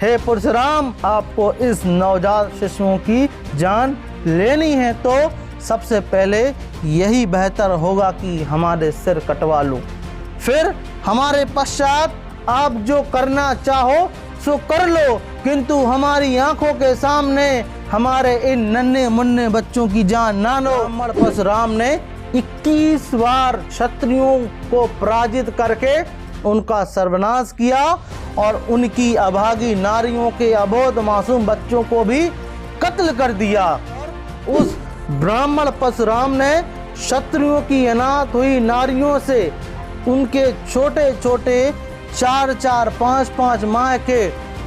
हे परशुराम, आपको इस नवजात शिशुओं की जान लेनी है तो सबसे पहले यही बेहतर होगा कि हमारे सिर कटवा लो, फिर हमारे पश्चात आप जो करना चाहो सो कर लो, किंतु हमारी आंखों के सामने हमारे इन नन्हे मुन्ने बच्चों की जान ना लो। ब्राह्मण परशुराम ने 21 बार क्षत्रियों को पराजित करके उनका सर्वनाश किया और उनकी अभागी नारियों के अबोध मासूम बच्चों को भी कत्ल कर दिया। उस ब्राह्मण परशुराम ने क्षत्रियों की अनाथ हुई नारियों से उनके छोटे छोटे 4-4, 5-5 माह के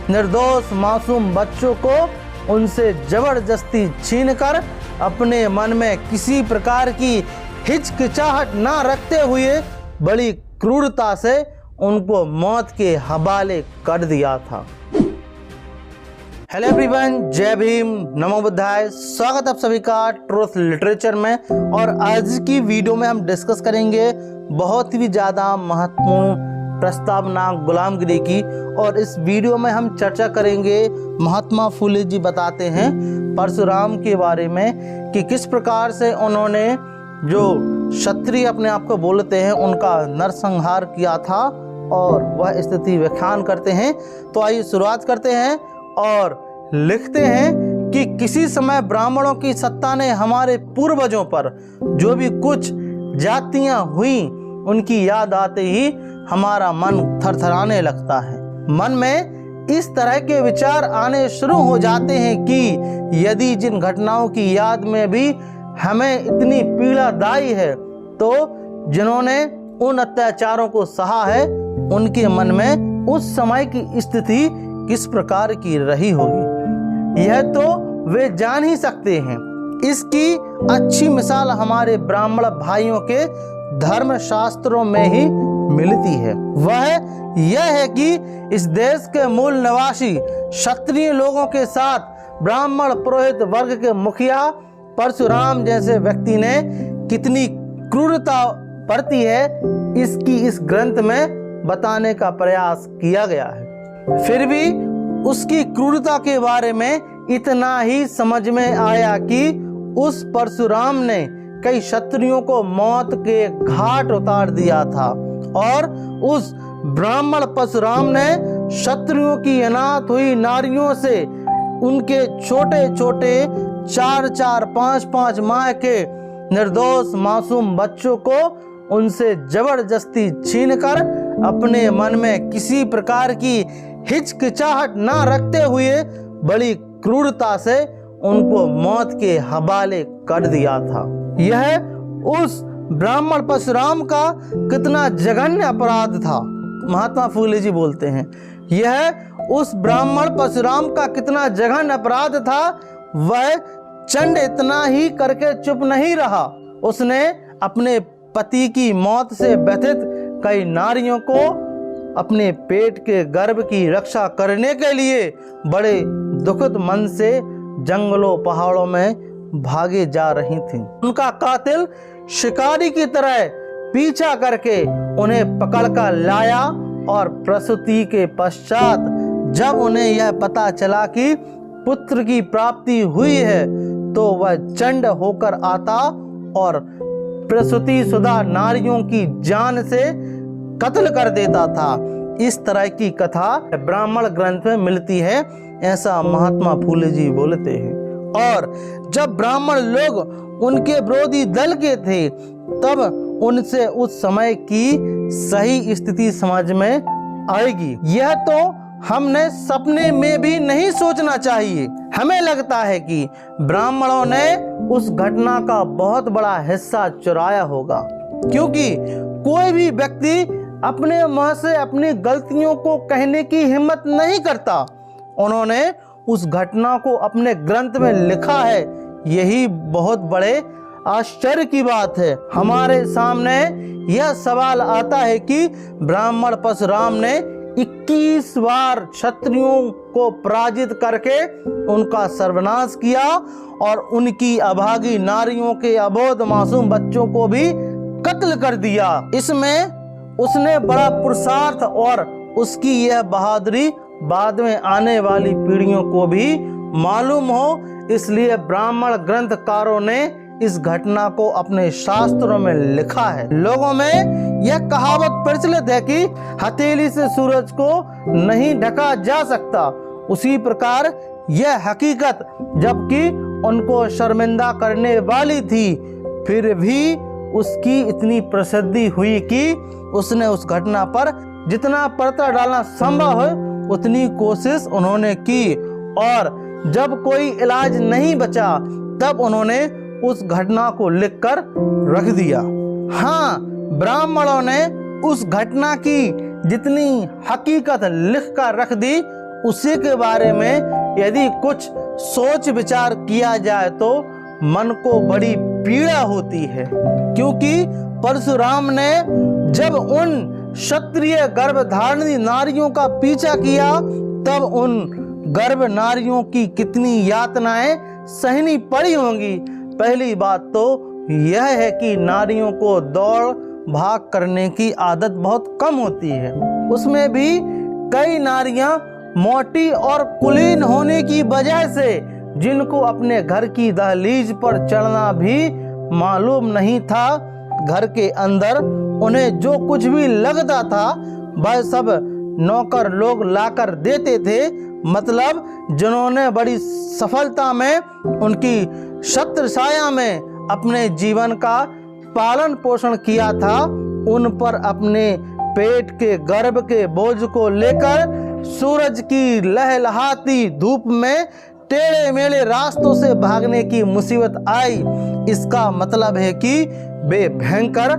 निर्दोष मासूम बच्चों को उनसे जबरदस्ती छीनकर अपने मन में किसी प्रकार की हिचकिचाहट ना रखते हुए बड़ी क्रूरता से उनको मौत के हवाले कर दिया था। हेलो एवरीवन, जय भीम, नमो बुद्धाय। स्वागत आप सभी का ट्रूथ लिटरेचर में। और आज की वीडियो में हम डिस्कस करेंगे बहुत ही ज़्यादा महत्वपूर्ण प्रस्तावना गुलामगिरी की। और इस वीडियो में हम चर्चा करेंगे, महात्मा फुले जी बताते हैं परशुराम के बारे में कि किस प्रकार से उन्होंने जो क्षत्रिय अपने आप को बोलते हैं उनका नरसंहार किया था और वह स्थिति व्याख्यान करते हैं। तो आइए शुरुआत करते हैं और लिखते हैं कि किसी समय ब्राह्मणों की सत्ता ने हमारे पूर्वजों पर जो भी कुछ जातियां हुई उनकी याद आते ही हमारा मन थरथराने लगता है। मन में इस तरह के विचार आने शुरू हो जाते हैं कि यदि जिन घटनाओं की याद में भी हमें इतनी पीड़ादायी है तो जिन्होंने उन अत्याचारों को सहा है उनके मन में उस समय की स्थिति किस प्रकार की रही होगी, यह तो वे जान ही सकते हैं। इसकी अच्छी मिसाल हमारे ब्राह्मण भाइयों के धर्म शास्त्रों में ही मिलती है। वह यह है कि इस देश के मूल निवासी क्षत्रिय लोगों के साथ ब्राह्मण पुरोहित वर्ग के मुखिया परशुराम जैसे व्यक्ति ने कितनी क्रूरता बरती है, इसकी इस ग्रंथ में बताने का प्रयास किया गया है। फिर भी उसकी क्रूरता के बारे में इतना ही समझ में आया कि उस परशुराम ने कई क्षत्रियों को मौत के घाट उतार दिया था और उस ब्राह्मण परशुराम ने क्षत्रियों की अनाथ हुई नारियों से उनके छोटे छोटे 4-4, 5-5 माह के निर्दोष मासूम बच्चों को उनसे जबरदस्ती छीनकर अपने मन में किसी प्रकार की हिचकिचाहट ना रखते हुए बड़ी क्रूरता से उनको मौत के हवाले कर दिया था। यह उस ब्राह्मण परशुराम का कितना जघन्य अपराध था। महात्मा फुले जी बोलते हैं यह उस ब्राह्मण परशुराम का कितना जघन्य अपराध था। वह चंड इतना ही करके चुप नहीं रहा, उसने अपने पति की मौत से व्यथित कई नारियों को अपने पेट के गर्भ की रक्षा करने के लिए बड़े दुखद मन से जंगलों पहाड़ों में भागे जा रही थीं। उनका कातिल शिकारी की तरह पीछा करके उन्हें पकड़कर लाया और प्रसूति के पश्चात जब उन्हें यह पता चला कि पुत्र की प्राप्ति हुई है तो वह चंड होकर आता और प्रसूति शुदा नारियों की जान से कत्ल कर देता था। इस तरह की कथा ब्राह्मण ग्रंथ में मिलती है, ऐसा महात्मा फुले जी बोलते हैं। और जब ब्राह्मण लोग उनके विरोधी दल के थे तब उनसे उस समय की सही स्थिति समझ में आएगी। यह तो हमने सपने में भी नहीं सोचना चाहिए। हमें लगता है कि ब्राह्मणों ने उस घटना का बहुत बड़ा हिस्सा चुराया होगा, क्योंकि कोई भी व्यक्ति अपने मुंह से अपनी गलतियों को कहने की हिम्मत नहीं करता। उन्होंने उस घटना को अपने ग्रंथ में लिखा है, यही बहुत बड़े आश्चर्य की बात है। हमारे सामने यह सवाल आता है कि ब्राह्मण परशुराम ने 21 बार क्षत्रियों को पराजित करके उनका सर्वनाश किया और उनकी अभागी नारियों के अबोध मासूम बच्चों को भी कत्ल कर दिया। इसमें उसने बड़ा पुरुषार्थ और उसकी यह बहादुरी बाद में आने वाली पीढ़ियों को भी मालूम हो, इसलिए ब्राह्मण ग्रंथकारों ने इस घटना को अपने शास्त्रों में लिखा है। लोगों में यह कहावत प्रचलित है कि हथेली से सूरज को नहीं ढका जा सकता। उसी प्रकार यह हकीकत जबकि उनको शर्मिंदा करने वाली थी, फिर भी उसकी इतनी प्रसिद्धि हुई कि उसने उस घटना पर जितना पर्दा डालना संभव है उतनी कोशिश उन्होंने की, और जब कोई इलाज नहीं बचा तब उन्होंने उस घटना को लिखकर रख दिया। हाँ, ब्राह्मणों ने उस घटना की जितनी हकीकत लिखकर रख दी, उसी के बारे में यदि कुछ सोच विचार किया जाए तो मन को बड़ी पीड़ा होती है, क्योंकि परशुराम ने जब उन क्षत्रिय गर्भधारिणी नारियों का पीछा किया तब उन गर्भ नारियों की कितनी यातनाएं सहनी पड़ी होंगी। पहली बात तो यह है कि नारियों को दौड़ भाग करने की आदत बहुत कम होती है। उसमें भी कई नारियां मोटी और कुलीन होने की वजह से जिनको अपने घर की दहलीज पर चढ़ना भी मालूम नहीं था, घर के अंदर उन्हें जो कुछ भी लगता था वह सब नौकर लोग लाकर देते थे। मतलब जिन्होंने बड़ी सफलता में उनकी छत्रछाया में अपने जीवन का पालन पोषण किया था, उन पर अपने पेट के गर्भ के बोझ को लेकर सूरज की लहलहाती धूप में टेढ़े मेढ़े रास्तों से भागने की मुसीबत आई। इसका मतलब है कि वे भयंकर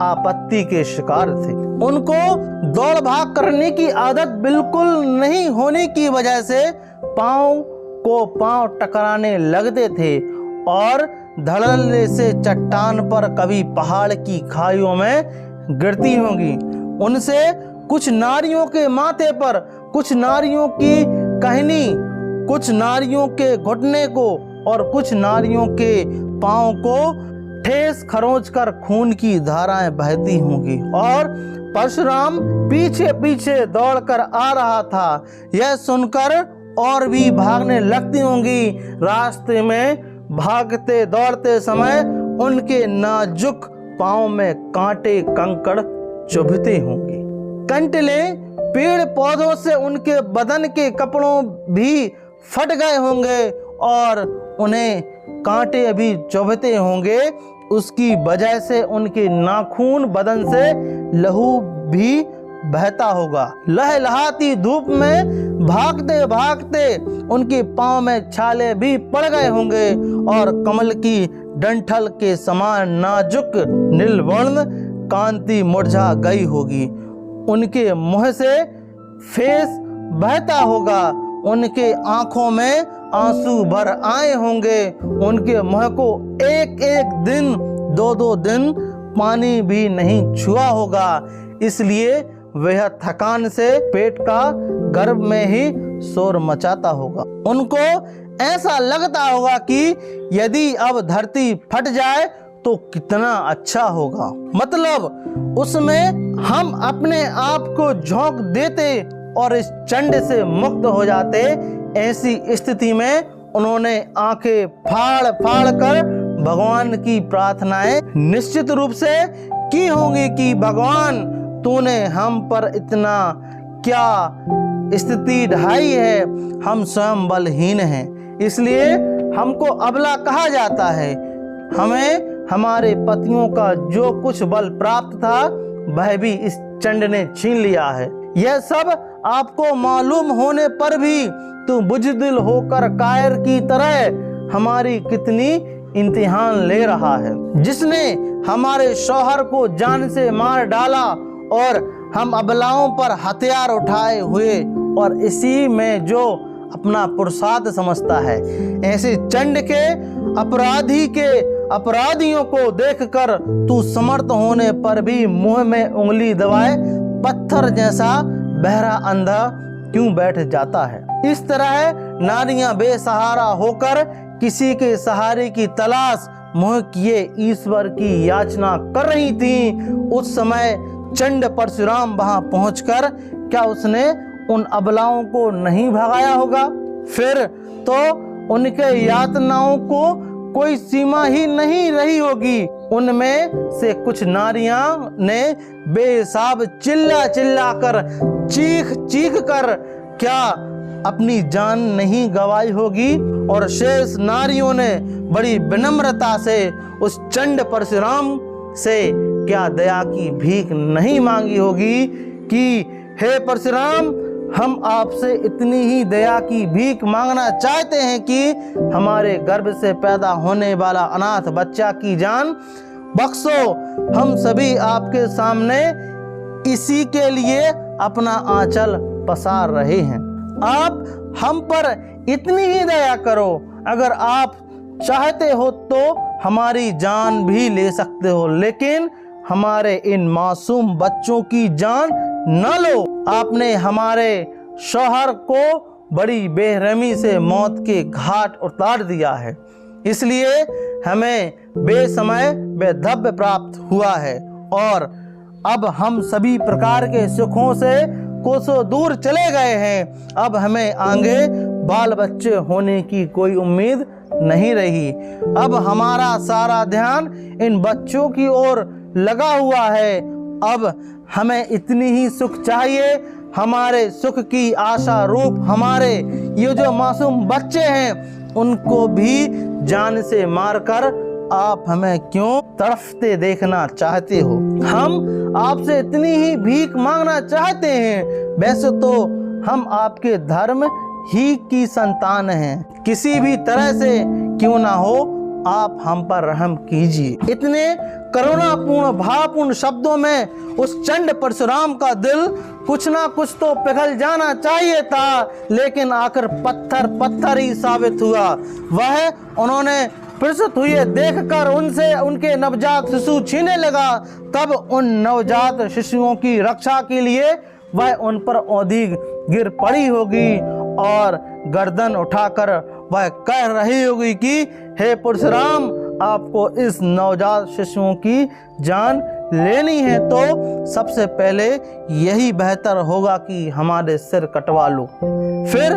आपत्ति के शिकार थे। उनको दौड़ भाग करने की आदत बिल्कुल नहीं होने की वजह से पांव को पांव टकराने लगते थे और धड़ल्ले से चट्टान पर कभी पहाड़ की खाइयों में गिरती होंगी। उनसे कुछ नारियों के माथे पर, कुछ नारियों की कहनी, कुछ नारियों के घुटने को और कुछ नारियों के पांव को ठेस खरोंच कर खून की धाराएं बहती होंगी और परशुराम पीछे पीछे दौड़कर आ रहा था। यह सुनकर और भी भागने लगती होंगी। रास्ते में भागते दौड़ते समय उनके नाजुक पांव में कांटे कंकड़ चुभते होंगे। कंटले पेड़ पौधों से उनके बदन के कपड़ों भी फट गए होंगे और उन्हें कांटे भी चुभते होंगे। उसकी वजह से उनके नाखून बदन से लहू भी बहता होगा। लहलहाती धूप में भागते भागते उनके पांव में छाले भी पड़ गए होंगे और कमल की डंठल के समान नाजुक नीलवर्ण कांति मुरझा गई होगी। उनके मुंह से फेस बहता होगा, उनके आंखों में आंसू भर आए होंगे। उनके मुंह को एक एक दिन, दो दो दिन पानी भी नहीं छुआ होगा, इसलिए वह थकान से पेट का गर्भ में ही शोर मचाता होगा। उनको ऐसा लगता होगा कि यदि अब धरती फट जाए तो कितना अच्छा होगा। मतलब उसमें हम अपने आप को झोंक देते और इस चंड से मुक्त हो जाते। ऐसी स्थिति में उन्होंने आंखें फाड़ फाड़ कर भगवान की प्रार्थनाएं निश्चित रूप से की होंगी कि भगवान तूने हम पर इतना क्या स्थिति ढाई है, हम स्वयं बलहीन हैं, इसलिए हमको अबला कहा जाता है। हमें हमारे पतियों का जो कुछ बल प्राप्त था वह भी इस चंड ने छीन लिया है। यह सब आपको मालूम होने पर भी तू बुजदिल होकर कायर की तरह हमारी कितनी इम्तिहान ले रहा है। जिसने हमारे शौहर को जान से मार डाला और हम अबलाओं पर हथियार उठाए हुए और इसी में जो अपना पुरुषार्थ समझता है, ऐसे चंड के अपराधियों को देखकर तू समर्थ होने पर भी मुंह में उंगली दबाए पत्थर जैसा बहरा अंधा क्यों बैठ जाता है। इस तरह नारियां बेसहारा होकर किसी के सहारे की तलाश मुंह किए ईश्वर की याचना कर रही थी। उस समय चंड परशुराम वहां पहुंचकर क्या उसने उन अबलाओं को नहीं भगाया होगा? फिर तो उनके यातनाओं को कोई सीमा ही नहीं रही होगी। उनमें से कुछ नारियां ने बेहिसाब चिल्ला चिल्ला कर, चीख चीख कर क्या अपनी जान नहीं गंवाई होगी? और शेष नारियों ने बड़ी विनम्रता से उस चंड परशुराम से क्या दया की भीख नहीं मांगी होगी कि हे परशुराम, हम आपसे इतनी ही दया की भीख मांगना चाहते हैं कि हमारे गर्भ से पैदा होने वाला अनाथ बच्चा की जान बख्शो। हम सभी आपके सामने इसी के लिए अपना आंचल पसार रहे हैं। आप हम पर इतनी ही दया करो। अगर आप चाहते हो तो हमारी जान भी ले सकते हो, लेकिन हमारे इन मासूम बच्चों की जान न लो। आपने हमारे शौहर को बड़ी बेरहमी से मौत के घाट उतार दिया है, इसलिए हमें बेसमय बेधव्य प्राप्त हुआ है और अब हम सभी प्रकार के सुखों से कोसों दूर चले गए हैं। अब हमें आगे बाल बच्चे होने की कोई उम्मीद नहीं रही। अब हमारा सारा ध्यान इन बच्चों की ओर लगा हुआ है। अब हमें इतनी ही सुख चाहिए। हमारे सुख की आशा रूप हमारे ये जो मासूम बच्चे हैं, उनको भी जान से मारकर आप हमें क्यों तड़फते देखना चाहते हो? हम आपसे इतनी ही भीख मांगना चाहते हैं। वैसे तो हम आपके धर्म ही की संतान हैं। किसी भी तरह से क्यों ना हो, आप हम पर रहम कीजिए। इतने करुणापूर्ण भावपूर्ण शब्दों में उस चंड परशुराम का दिल कुछ ना कुछ तो पिघल जाना चाहिए था, लेकिन आखिर पत्थर पत्थर ही साबित हुआ। वह उन्होंने प्रसूत हुए देखकर उनसे उनके नवजात शिशु छीनने लगा। तब उन नवजात शिशुओं की रक्षा के लिए वह उन पर औंधी गिर पड़ी होगी और गर्दन उठाकर वह कह रही होगी कि हे परशुराम, आपको इस नवजात शिशुओं की जान लेनी है तो सबसे पहले यही बेहतर होगा कि हमारे सिर कटवा लो। फिर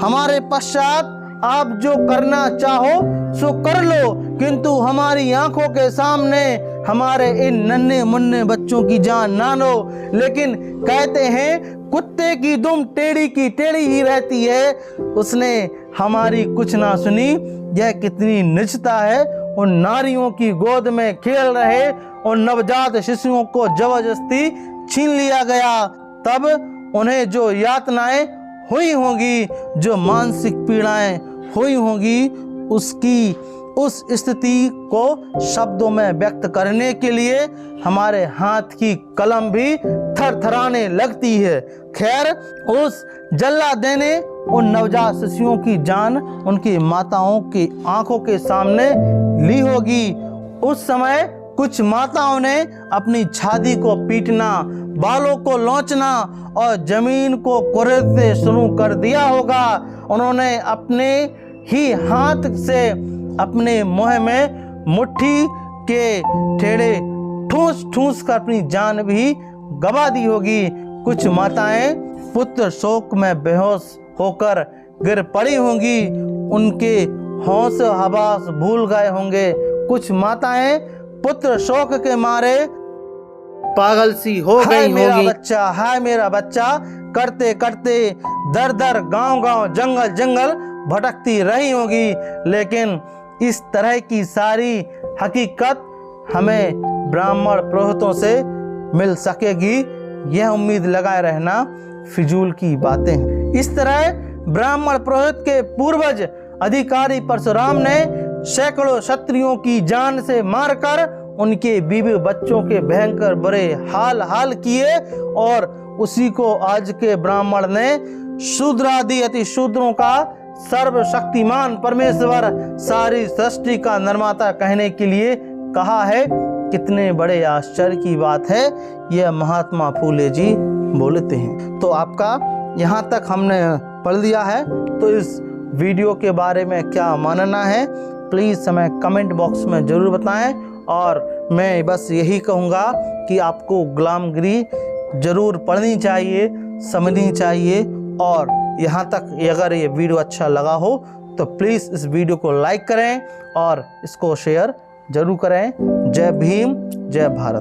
हमारे पश्चात आप जो करना चाहो सो कर लो, किंतु हमारी आंखों के सामने हमारे इन नन्हे मुन्ने बच्चों की जान ना लो। लेकिन कहते हैं कुत्ते की दुम टेढ़ी की टेढ़ी ही रहती है। उसने हमारी कुछ ना सुनी। यह कितनी नीचता है। उन नारियों की गोद में खेल रहे उन नवजात शिशुओं को जबरदस्ती छीन लिया गया। तब उन्हें जो यातनाएं हुई होंगी, जो मानसिक पीड़ाएं हुई होंगी, उसकी उस स्थिति को शब्दों में व्यक्त करने के लिए हमारे हाथ की कलम भी थरथराने लगती है। खैर, उस जल्लाद ने उन नवजात शिशुओं की जान उनकी माताओं की आंखों के सामने ली होगी। उस समय कुछ माताओं ने अपनी छाती को पीटना, बालों को लौचना और जमीन को कुरेदते शुरू कर दिया होगा। उन्होंने अपने ही हाथ से अपने मुंह में मुट्ठी के ठेड़े ठूस ठूस कर अपनी जान भी गवा दी होगी। कुछ माताएं पुत्र शोक में बेहोश होकर गिर पड़ी होंगी, उनके होश हवास भूल गए होंगे। कुछ माताएं पुत्र शोक के मारे पागल सी हो गई होंगी। हाय मेरा बच्चा करते करते दर दर गांव गांव जंगल जंगल भटकती रही होगी। लेकिन इस तरह की सारी हकीकत हमें ब्राह्मण पुरोहितों से मिल सकेगी, यह उम्मीद लगाए रहना फिजूल की बातें हैं। इस तरह ब्राह्मण पुरोहित के पूर्वज अधिकारी परशुराम ने सैकड़ों क्षत्रियों की जान से मारकर उनके बीवी बच्चों के भयंकर बुरे हाल किए, और उसी को आज के ब्राह्मण ने शूद्रादि अति शूद्रों का सर्वशक्तिमान परमेश्वर, सारी सृष्टि का निर्माता कहने के लिए कहा है। कितने बड़े आश्चर्य की बात है, यह महात्मा फूले जी बोलते हैं। तो आपका यहाँ तक हमने पढ़ लिया है, तो इस वीडियो के बारे में क्या मानना है प्लीज़ हमें कमेंट बॉक्स में ज़रूर बताएं। और मैं बस यही कहूँगा कि आपको गुलामगिरी ज़रूर पढ़नी चाहिए, समझनी चाहिए। और यहाँ तक अगर ये वीडियो अच्छा लगा हो तो प्लीज़ इस वीडियो को लाइक करें और इसको शेयर जरूर करें। जय भीम, जय भारत।